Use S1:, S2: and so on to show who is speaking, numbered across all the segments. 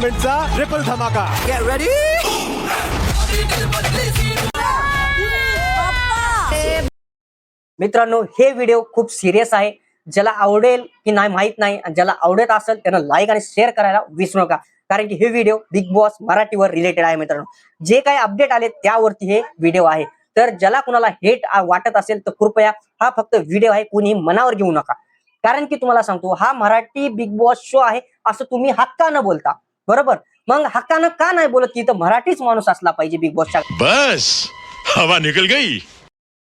S1: एंटरटेनमेंटचा triple धमाका.
S2: Get ready.
S3: मित्रांनो, हे व्हिडिओ खूप सिरियस आहे. ज्याला आवडेल की नाही माहित नाही, आणि ज्याला आवडत असेल त्यानं लाईक आणि शेअर करायला विसरू नका, कारण की हे व्हिडिओ बिग बॉस मराठीवर रिलेटेड आहे. मित्रांनो, जे काही अपडेट आले त्यावरती हे व्हिडिओ आहे. तर ज्याला कुणाला हेट वाटत असेल तर कृपया हा फक्त व्हिडिओ आहे, कुणी मनावर घेऊ नका. कारण की तुम्हाला सांगतो, हा मराठी बिग बॉस शो आहे असं तुम्ही हक्कानं बोलता, बरोबर? मग हक्कानं का नाही बोलत की इथं मराठीच माणूस असला पाहिजे बिग बॉसच्या
S4: बस हवा निकल गई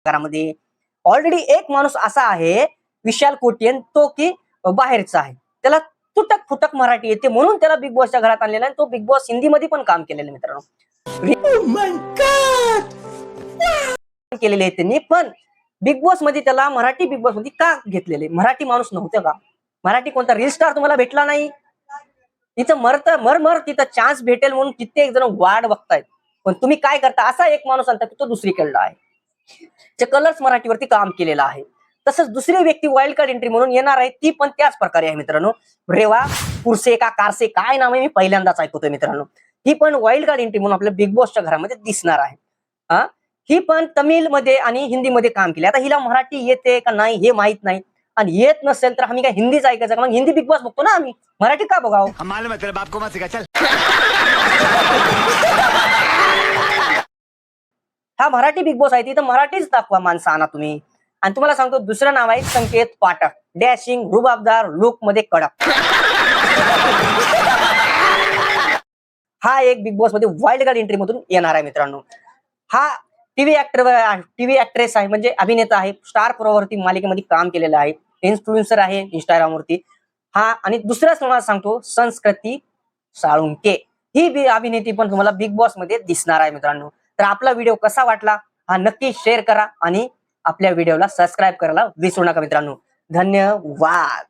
S3: घरामध्ये? ऑलरेडी एक माणूस असा आहे, विशाल कोटियन, तो की बाहेरचा आहे, त्याला तुटक फुटक मराठी येते म्हणून त्याला बिग बॉसच्या घरात आणलेला आहे. तो बिग बॉस हिंदीमध्ये पण काम केलेलं मित्रांनो, केलेले आहे त्यांनी. पण बिग बॉस मध्ये त्याला मराठी बिग बॉस मध्ये का घेतलेले? मराठी माणूस नव्हतं का? मराठी कोणता रील स्टार तुम्हाला भेटला नाही? तिथं मर तिथं चान्स भेटेल म्हणून कित्येक जण वाट बघतायत, पण तुम्ही काय करता? असा एक माणूस आणता की तो दुसरीकडला आहे, जे कलर्स मराठीवरती काम केलेलं आहे. तसंच दुसरी व्यक्ती वाईल्ड कार्ड एंट्री म्हणून येणार आहे, ती पण त्याच प्रकारे आहे मित्रांनो. रेवा पुरसे का कारसे काय नाव आहे, मी पहिल्यांदाच ऐकतोय मित्रांनो. ही पण वाईल्ड कार्ड एंट्री म्हणून आपल्या बिग बॉसच्या घरामध्ये दिसणार आहे. ही पण तमिळ मध्ये आणि हिंदी मध्ये काम केले. आता हिला मराठी येते का नाही हे माहित नाही, आणि येत नसेल तर आम्ही काय हिंदीच ऐकायचं का? मग हिंदी बिग बॉस बघतो ना आम्ही, मराठी का बघावं?
S2: हम मालूम है तेरे बाप को मत सिखा चल.
S3: हा मराठी बिग बॉस आहे, तिथं मराठीच दाखवा माणसं आणा तुम्ही. आणि तुम्हाला सांगतो, दुसरं नाव आहे संकेत पाठक. डॅशिंग, रुबाबदार, लुक मध्ये कडक. हा एक बिग बॉस मध्ये वाईल्ड कार्ड एंट्री मधून येणार आहे मित्रांनो. हा टीव्ही ऍक्ट्रेस आहे, म्हणजे अभिनेता आहे. स्टार प्रवाहवरती मालिकेमध्ये काम केलेलं आहे. इन्फ्लुएन्सर आहे इंस्टाग्राम वरती. हा, आणि दुसऱ्याच तुम्हाला सांगतो, संस्कृती साळुंके, ही अभिनेती पण तुम्हाला बिग बॉस मध्ये दिसणार आहे मित्रांनो. तर आपला व्हिडिओ कसा वाटला हा नक्की शेअर करा, आणि आपल्या व्हिडिओला सबस्क्राईब करायला विसरू नका मित्रांनो. धन्यवाद.